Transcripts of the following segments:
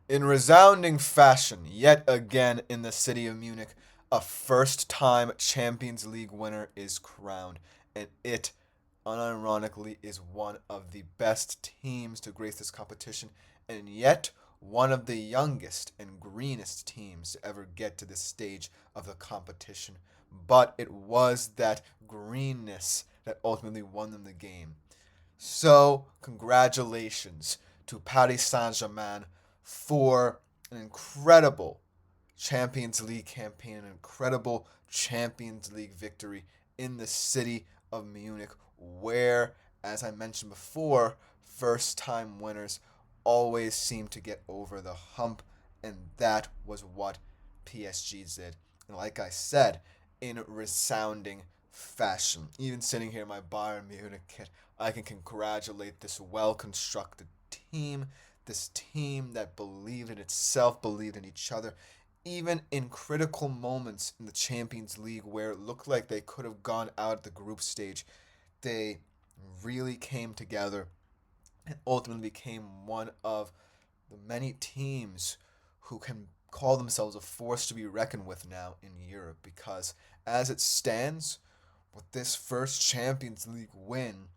In resounding fashion, yet again in the city of Munich, a first time Champions League winner is crowned, and it, unironically, is one of the best teams to grace this competition, and yet one of the youngest and greenest teams to ever get to this stage of the competition. But it was that greenness that ultimately won them the game. So, congratulations to Paris Saint Germain for an incredible Champions League campaign, an incredible Champions League victory in the city of Munich, where, as I mentioned before, first time winners always seem to get over the hump, and that was what PSG did. And like I said, in resounding fashion. Even sitting here in my Bayern Munich kit, I can congratulate this well constructed team, this team that believed in itself, believed in each other, even in critical moments in the Champions League where it looked like they could have gone out at the group stage. They really came together and ultimately became one of the many teams who can call themselves a force to be reckoned with now in Europe because as it stands, with this first Champions League win,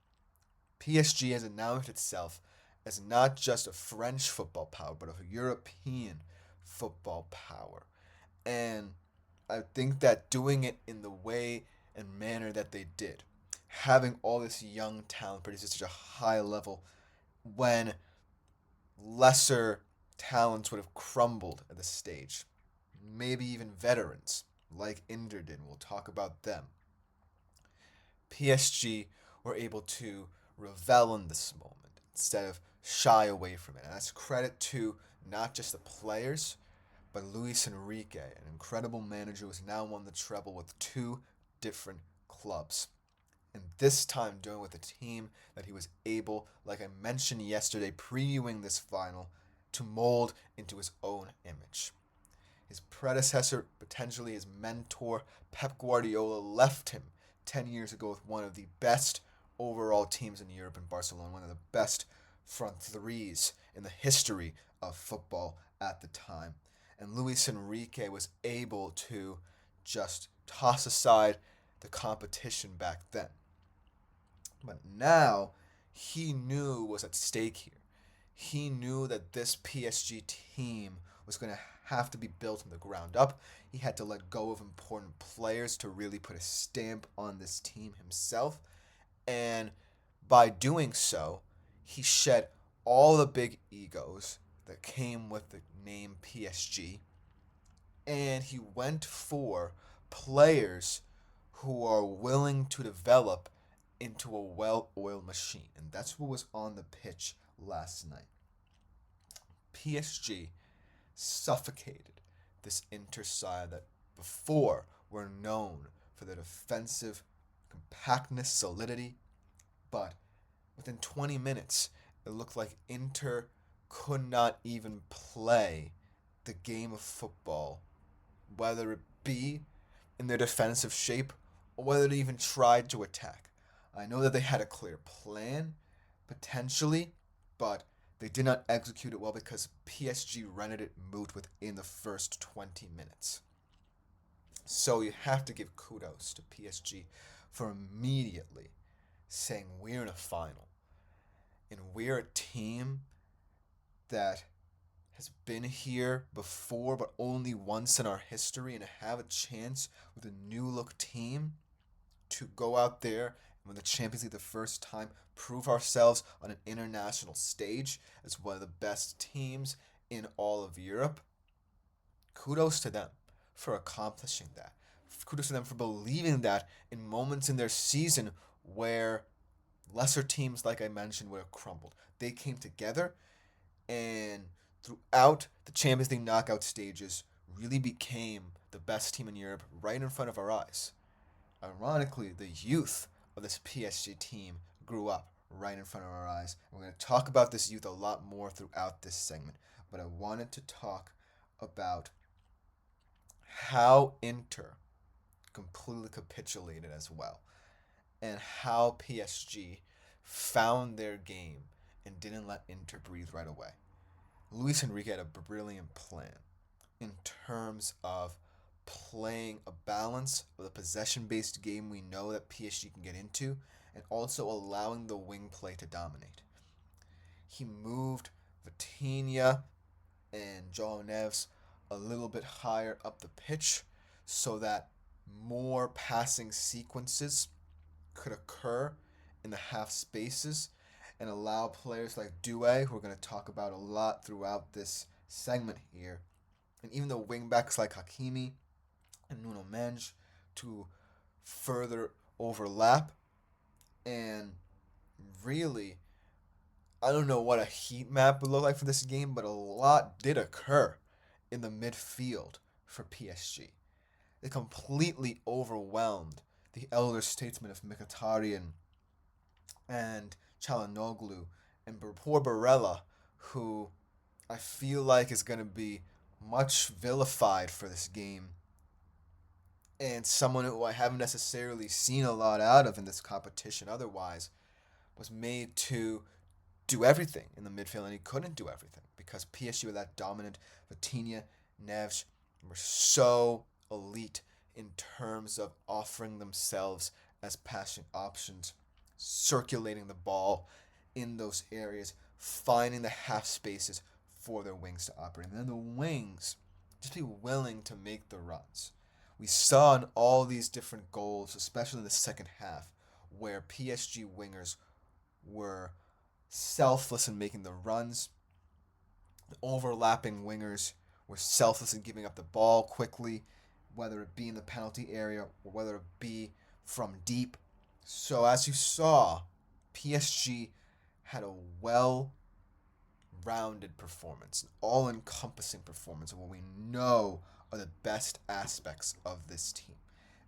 PSG has announced itself as not just a French football power, but a European football power. And I think that doing it in the way and manner that they did, having all this young talent produced at such a high level when lesser talents would have crumbled at this stage. Maybe even veterans like Inter did. We'll talk about them. PSG were able to revel in this moment instead of shy away from it. And that's credit to not just the players, but Luis Enrique, an incredible manager who has now won the treble with two different clubs. And this time doing it with a team that he was able, like I mentioned yesterday, previewing this final, to mold into his own image. His predecessor, potentially his mentor, Pep Guardiola, left him 10 years ago with one of the best overall teams in Europe in Barcelona, one of the best front threes in the history of football at the time. And Luis Enrique was able to just toss aside the competition back then. But now he knew was at stake here. He knew that this PSG team was going to have to be built from the ground up. He had to let go of important players to really put a stamp on this team himself. And by doing so, he shed all the big egos that came with the name PSG. And he went for players who are willing to develop into a well oiled machine. And that's what was on the pitch last night. PSG suffocated this Inter side that before were known for their defensive compactness, solidity, but within 20 minutes, it looked like Inter could not even play the game of football, whether it be in their defensive shape or whether they even tried to attack. I know that they had a clear plan, potentially, but they did not execute it well because PSG rendered it moot within the first 20 minutes. So you have to give kudos to PSG for immediately saying we're in a final and we're a team that has been here before but only once in our history and have a chance with a new look team to go out there and win the Champions League the first time, prove ourselves on an international stage as one of the best teams in all of Europe. Kudos to them for accomplishing that. Kudos to them for believing that in moments in their season where lesser teams, like I mentioned, would have crumbled. They came together and throughout the Champions League knockout stages really became the best team in Europe right in front of our eyes. Ironically, the youth of this PSG team grew up right in front of our eyes. We're going to talk about this youth a lot more throughout this segment, but I wanted to talk about how Inter completely capitulated as well, and how PSG found their game and didn't let Inter breathe right away. Luis Enrique had a brilliant plan in terms of playing a balance of the possession-based game we know that PSG can get into, and also allowing the wing play to dominate. He moved Vitinha and João Neves a little bit higher up the pitch so that more passing sequences could occur in the half spaces and allow players like Doué, who we're going to talk about a lot throughout this segment here, and even the wingbacks like Hakimi and Nuno Mendes to further overlap. And really, I don't know what a heat map would look like for this game, but a lot did occur in the midfield for PSG. They completely overwhelmed the elder statesmen of Mkhitaryan and Çalhanoğlu and poor Barella, who I feel like is going to be much vilified for this game, and someone who I haven't necessarily seen a lot out of in this competition otherwise, was made to do everything in the midfield, and he couldn't do everything because PSG were that dominant. Vitinha, Neves were so elite in terms of offering themselves as passing options, circulating the ball in those areas, finding the half spaces for their wings to operate. And then the wings just be willing to make the runs. We saw in all these different goals, especially in the second half, where PSG wingers were selfless in making the runs. The overlapping wingers were selfless in giving up the ball quickly, whether it be in the penalty area or whether it be from deep. So as you saw, PSG had a well-rounded performance, an all-encompassing performance of what we know are the best aspects of this team.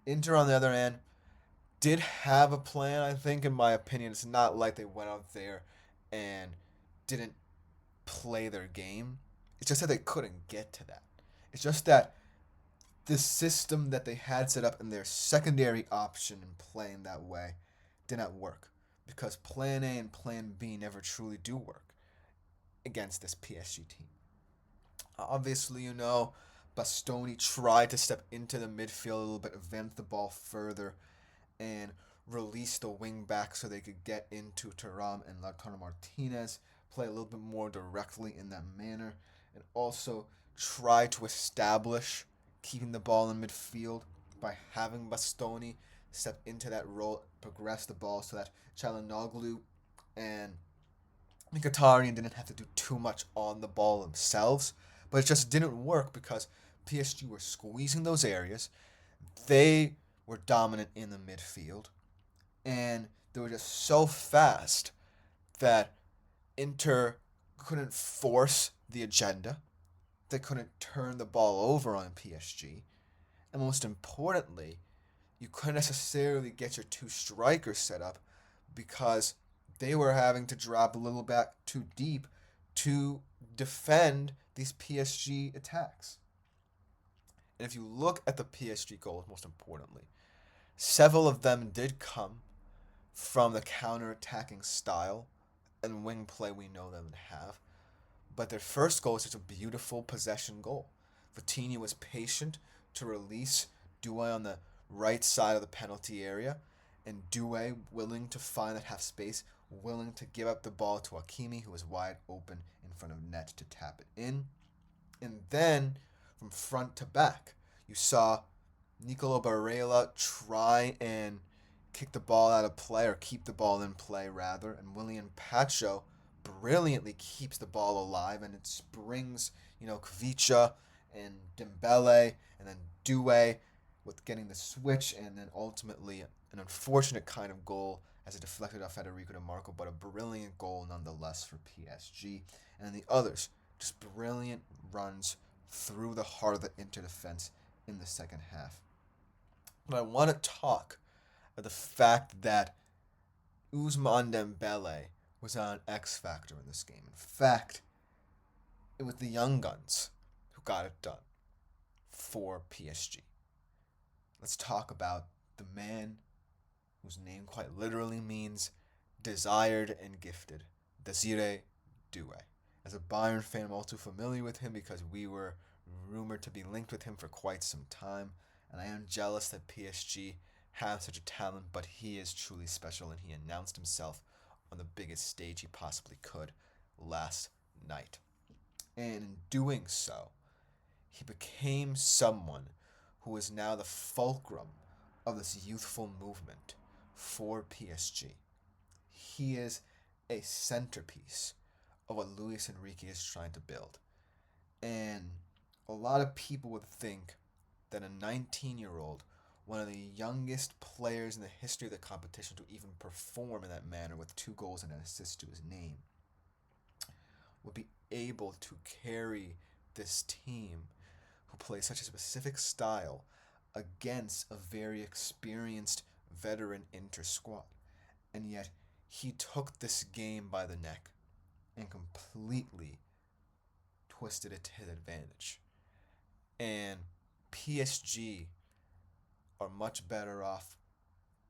Inter, on the other hand, did have a plan, I think, in my opinion. It's not like they went out there and didn't play their game. It's just that they couldn't get to that. It's just that the system that they had set up in their secondary option and playing that way did not work. Because plan A and plan B never truly do work against this PSG team. Obviously, Bastoni tried to step into the midfield a little bit, advance the ball further, and release the wing back so they could get into Thuram and Lautaro Martinez, play a little bit more directly in that manner, and also try to establish keeping the ball in midfield by having Bastoni step into that role, progress the ball so that Çalhanoğlu and Mkhitaryan didn't have to do too much on the ball themselves. But it just didn't work because PSG were squeezing those areas. They were dominant in the midfield. And they were just so fast that Inter couldn't force the agenda. They couldn't turn the ball over on PSG. And most importantly, you couldn't necessarily get your two strikers set up because they were having to drop a little back too deep to defend these PSG attacks. And if you look at the PSG goals, most importantly, several of them did come from the counter-attacking style and wing play we know them to have. But their first goal is just a beautiful possession goal. Vitinha was patient to release Doué on the right side of the penalty area, and Doué willing to find that half space, willing to give up the ball to Hakimi, who was wide open in front of net to tap it in. And then, from front to back, you saw Nicolo Barella try and kick the ball out of play, or keep the ball in play, rather, and William Pacho brilliantly keeps the ball alive, and it springs, Kvicha and Dembele, and then Doué with getting the switch, and then ultimately an unfortunate kind of goal as it deflected off Federico Di Marco, but a brilliant goal nonetheless for PSG. And then the others, just brilliant runs through the heart of the Inter defense in the second half. But I want to talk about the fact that Ousmane Dembele was an X factor in this game. In fact, it was the young guns who got it done for PSG. Let's talk about the man whose name quite literally means desired and gifted, Desire Doué. As a Bayern fan, I'm also familiar with him because we were rumored to be linked with him for quite some time. And I am jealous that PSG have such a talent, but he is truly special and he announced himself on the biggest stage he possibly could last night. And in doing so, he became someone who is now the fulcrum of this youthful movement for PSG. He is a centerpiece of what Luis Enrique is trying to build. And a lot of people would think that a 19-year-old, one of the youngest players in the history of the competition to even perform in that manner with 2 goals and an assist to his name, would be able to carry this team who plays such a specific style against a very experienced veteran Inter squad. And yet, he took this game by the neck and completely twisted it to his advantage. And PSG are much better off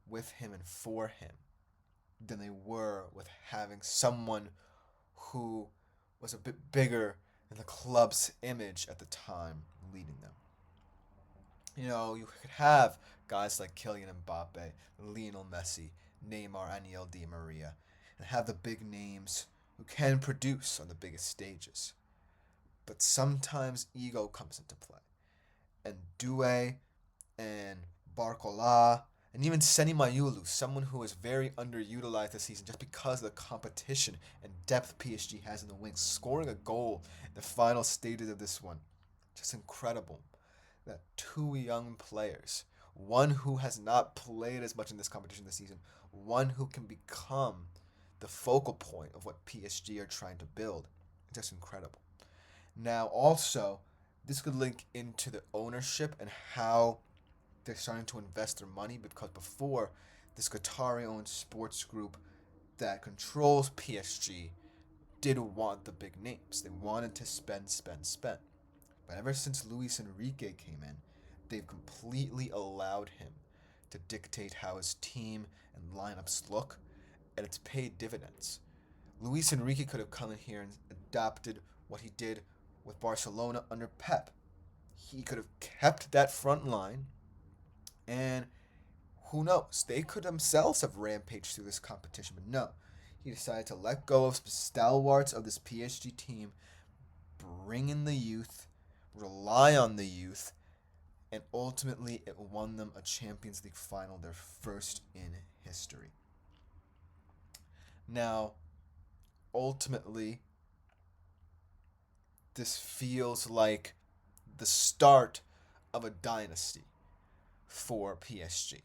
with him and for him than they were with having someone who was a bit bigger than the club's image at the time leading them. You could have guys like Kylian Mbappe, Lionel Messi, Neymar, Angel Di Maria, and have the big names who can produce on the biggest stages. But sometimes ego comes into play. And Doué and Barcola and even Seni Mayulu, someone who is very underutilized this season just because of the competition and depth PSG has in the wings, scoring a goal in the final stages of this one. Just incredible that 2 young players, one who has not played as much in this competition this season, one who can become the focal point of what PSG are trying to build. Just incredible. Now, also, this could link into the ownership and how they're starting to invest their money, because before, this Qatari-owned sports group that controls PSG didn't want the big names. They wanted to spend, spend, spend. But ever since Luis Enrique came in, they've completely allowed him to dictate how his team and lineups look, and it's paid dividends. Luis Enrique could have come in here and adopted what he did with Barcelona under Pep. He could have kept that front line, and who knows? They could themselves have rampaged through this competition, but no. He decided to let go of stalwarts of this PSG team, bring in the youth, rely on the youth, and ultimately it won them a Champions League final, their first in history. Now, ultimately, this feels like the start of a dynasty for PSG.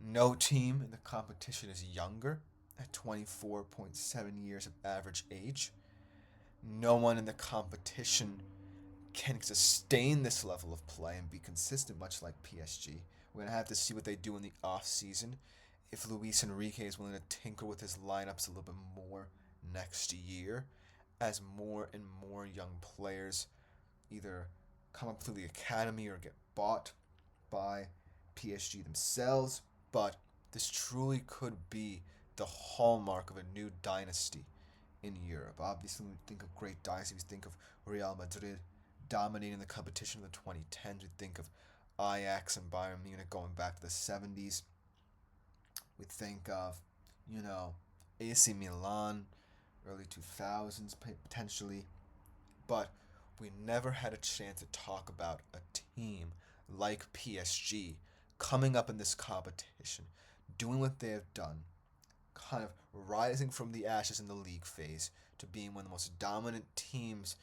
No team in the competition is younger at 24.7 years of average age. No one in the competition can sustain this level of play and be consistent, much like PSG. We're going to have to see what they do in the off-season. If Luis Enrique is willing to tinker with his lineups a little bit more next year, as more and more young players either come up through the academy or get bought by PSG themselves. But this truly could be the hallmark of a new dynasty in Europe. Obviously, when we think of great dynasties, we think of Real Madrid dominating the competition in the 2010s. We think of Ajax and Bayern Munich going back to the 70s. We think of, AC Milan, early 2000s potentially. But we never had a chance to talk about a team like PSG coming up in this competition, doing what they have done, kind of rising from the ashes in the league phase to being one of the most dominant teams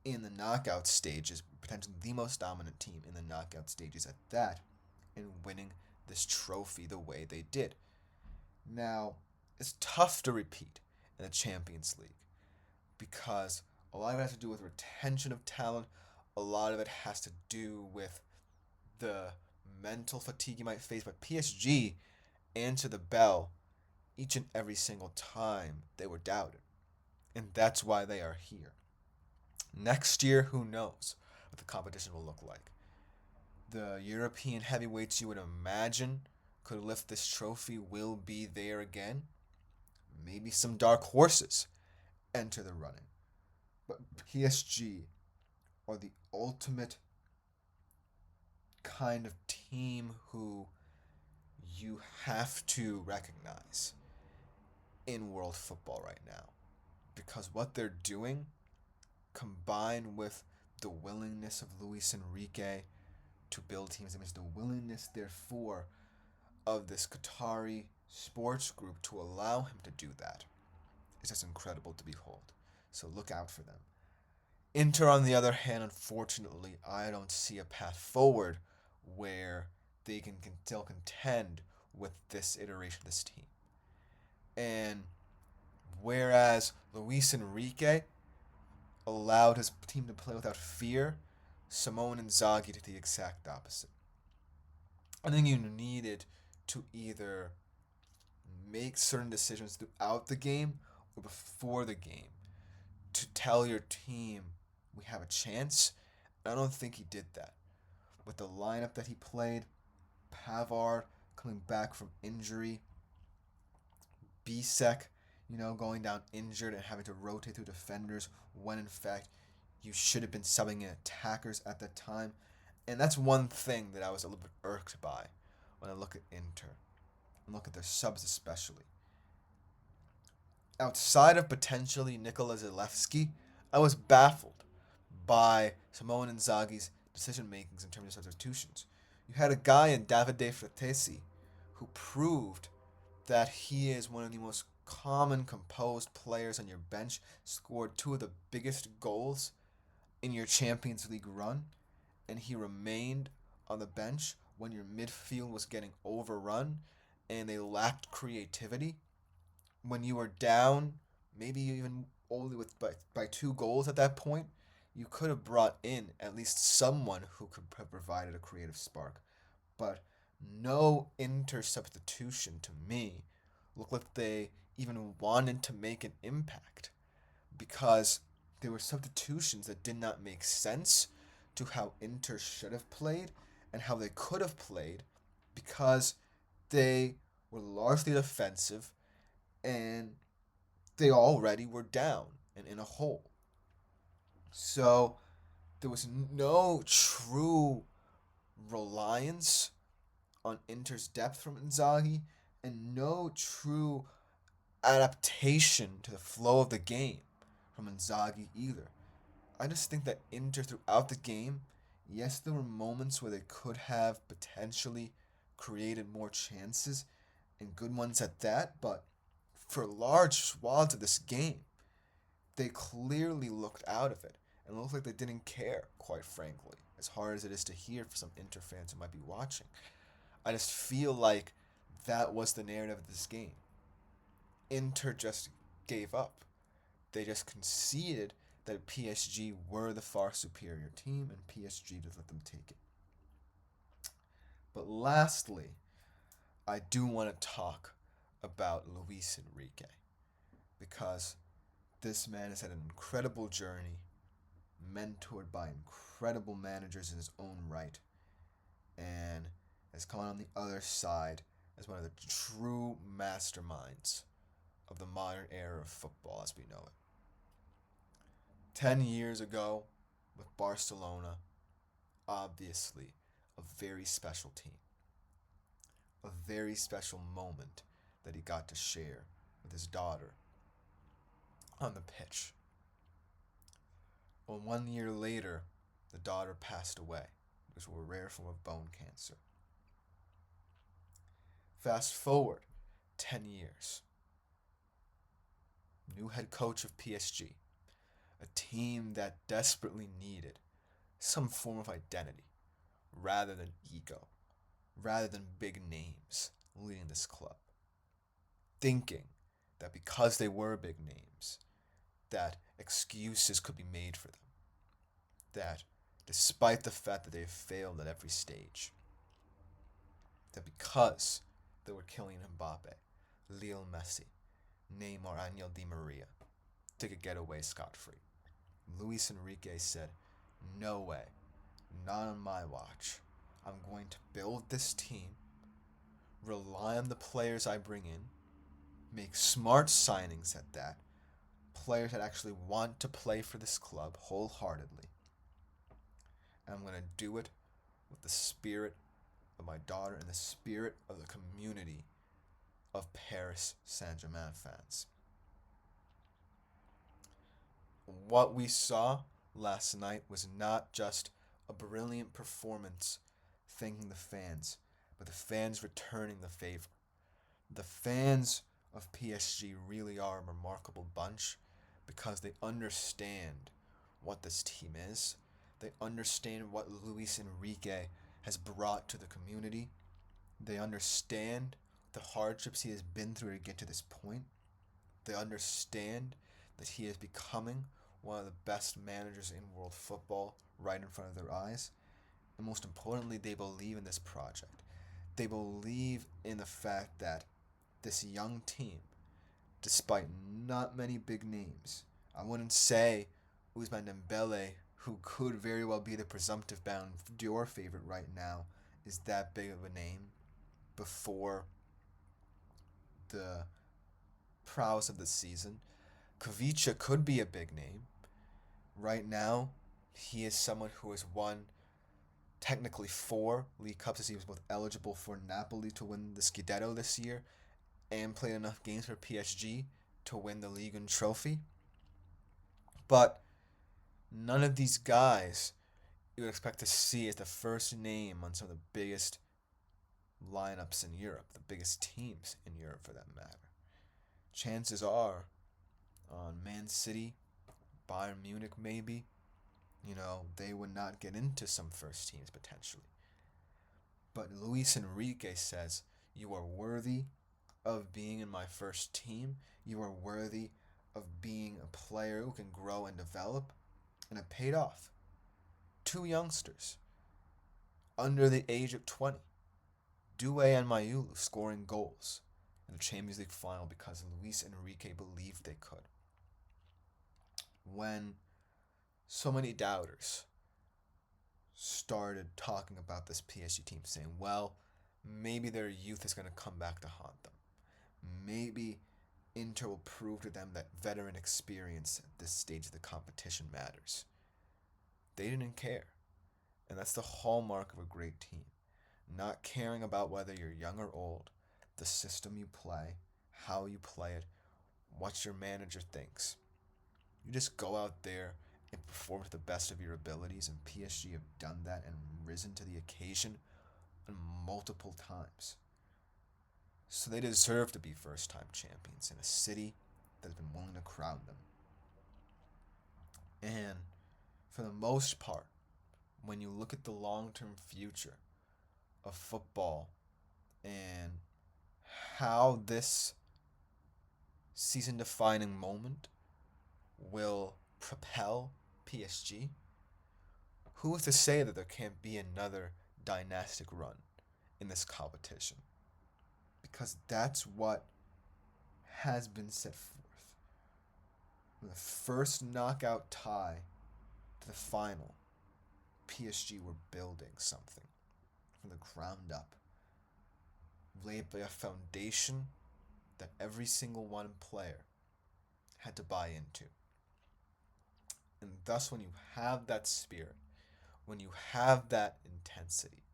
in the knockout stages, potentially the most dominant team in the knockout stages at that, and winning this trophy the way they did. Now, it's tough to repeat in the Champions League because a lot of it has to do with retention of talent. A lot of it has to do with the mental fatigue you might face. But PSG answered the bell each and every single time they were doubted. And that's why they are here. Next year, who knows what the competition will look like. The European heavyweights you would imagine could lift this trophy will be there again. Maybe some dark horses enter the running. But PSG are the ultimate kind of team who you have to recognize in world football right now. Because what they're doing, combined with the willingness of Luis Enrique to build teams, the willingness, therefore, of this Qatari sports group to allow him to do that, is just incredible to behold. So look out for them. Inter, on the other hand, unfortunately, I don't see a path forward where they can still contend with this iteration of this team. And whereas Luis Enrique allowed his team to play without fear, Simone Inzaghi did the exact opposite. I think you needed to either make certain decisions throughout the game or before the game to tell your team we have a chance. I don't think he did that. With the lineup that he played, Pavard coming back from injury, Bisek, going down injured and having to rotate through defenders when in fact you should have been subbing in attackers at that time. And that's one thing that I was a little bit irked by when I look at Inter and look at their subs especially. Outside of potentially Nikola Zalewski, I was baffled by Simone Inzaghi's decision makings in terms of substitutions. You had a guy in Davide Fratesi who proved that he is one of the most common composed players on your bench, scored two of the biggest goals in your Champions League run, and he remained on the bench when your midfield was getting overrun and they lacked creativity. When you were down, maybe even only by 2 goals at that point, you could have brought in at least someone who could have provided a creative spark. But no Inter substitution to me looked like they even wanted to make an impact because there were substitutions that did not make sense to how Inter should have played and how they could have played because they were largely defensive and they already were down and in a hole. So there was no true reliance on Inter's depth from Inzaghi and no true adaptation to the flow of the game from Inzaghi either. I just think that Inter throughout the game, yes, there were moments where they could have potentially created more chances and good ones at that, but for large swaths of this game, they clearly looked out of it and looked like they didn't care, quite frankly, as hard as it is to hear for some Inter fans who might be watching. I just feel like that was the narrative of this game. Inter just gave up. They just conceded that PSG were the far superior team and PSG just let them take it. But lastly, I do want to talk about Luis Enrique because this man has had an incredible journey, mentored by incredible managers in his own right, and has come on the other side as one of the true masterminds of the modern era of football as we know it. 10 years ago, with Barcelona, obviously a very special team, a very special moment that he got to share with his daughter on the pitch. Well, 1 year later, the daughter passed away due to a rare form of bone cancer. Fast forward 10 years. New head coach of PSG, a team that desperately needed some form of identity rather than ego, rather than big names leading this club. Thinking that because they were big names, that excuses could be made for them. That despite the fact that they have failed at every stage, that because they were killing Mbappe, Lionel Messi, Neymar, Angel Di Maria, they could get away scot-free. Luis Enrique said, no way, not on my watch. I'm going to build this team, rely on the players I bring in, make smart signings at that, players that actually want to play for this club wholeheartedly. And I'm going to do it with the spirit of my daughter and the spirit of the community of Paris Saint-Germain fans. What we saw last night was not just a brilliant performance thanking the fans, but the fans returning the favor. The fans of PSG really are a remarkable bunch because they understand what this team is. They understand what Luis Enrique has brought to the community. They understand the hardships he has been through to get to this point. They understand that he is becoming one of the best managers in world football right in front of their eyes. And most importantly, they believe in this project. They believe in the fact that this young team, despite not many big names, I wouldn't say Ousmane Dembele, who could very well be the presumptive Ballon d'Or favorite right now, is that big of a name before the prowess of the season. Kavicha could be a big name. Right now, he is someone who has won technically 4 League Cups as he was both eligible for Napoli to win the Scudetto this year and played enough games for PSG to win the league and trophy. But none of these guys you would expect to see as the first name on some of the biggest lineups in Europe, the biggest teams in Europe for that matter. Chances are on Man City, Bayern Munich maybe, they would not get into some first teams potentially. But Luis Enrique says, you are worthy of being in my first team. You are worthy of being a player who can grow and develop. And it paid off. 2 youngsters under the age of 20, Doué and Mayulu, scoring goals in the Champions League final because Luis Enrique believed they could. When so many doubters started talking about this PSG team, saying, well, maybe their youth is going to come back to haunt them. Maybe Inter will prove to them that veteran experience at this stage of the competition matters. They didn't care. And that's the hallmark of a great team. Not caring about whether you're young or old, the system you play, how you play it, what your manager thinks. You just go out there and perform to the best of your abilities, and PSG have done that and risen to the occasion multiple times. So they deserve to be first-time champions in a city that has been willing to crown them. And for the most part, when you look at the long-term future of football and how this season-defining moment will propel PSG, who is to say that there can't be another dynastic run in this competition? Because that's what has been set forth. From the first knockout tie to the final, PSG were building something from the ground up, laid by a foundation that every single one player had to buy into. And thus, when you have that spirit, when you have that intensity,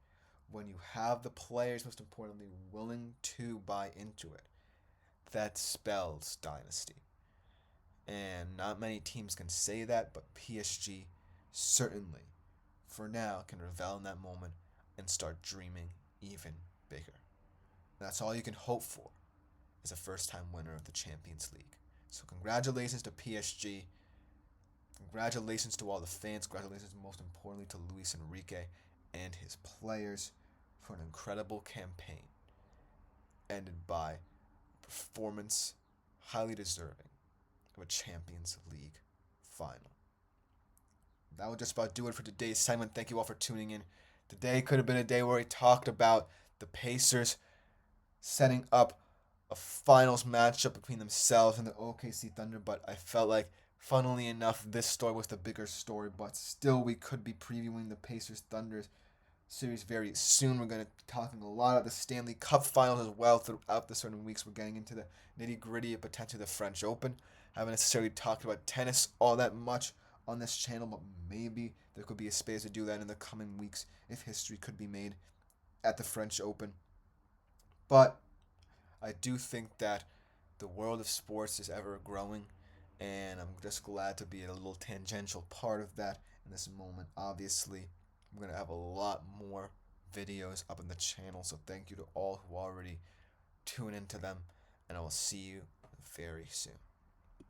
when you have the players, most importantly, willing to buy into it, that spells dynasty. And not many teams can say that, but PSG certainly, for now, can revel in that moment and start dreaming even bigger. That's all you can hope for as a first-time winner of the Champions League. So congratulations to PSG. Congratulations to all the fans. Congratulations, most importantly, to Luis Enrique and his players for an incredible campaign ended by performance highly deserving of a Champions League final. That will just about do it for today's segment. Thank you all for tuning in. Today could have been a day where we talked about the Pacers setting up a finals matchup between themselves and the OKC Thunder, but I felt like, funnily enough, this story was the bigger story, but still we could be previewing the Pacers Thunder series very soon. We're going to be talking a lot about the Stanley Cup finals as well throughout the certain weeks. We're getting into the nitty-gritty of potentially the French Open. haven't necessarily talked about tennis all that much on this channel, but maybe there could be a space to do that in the coming weeks if history could be made at the French Open. But I do think that the world of sports is ever growing, and I'm just glad to be a little tangential part of that in this moment. Obviously, I'm going to have a lot more videos up on the channel, so thank you to all who already tune into them, and I will see you very soon.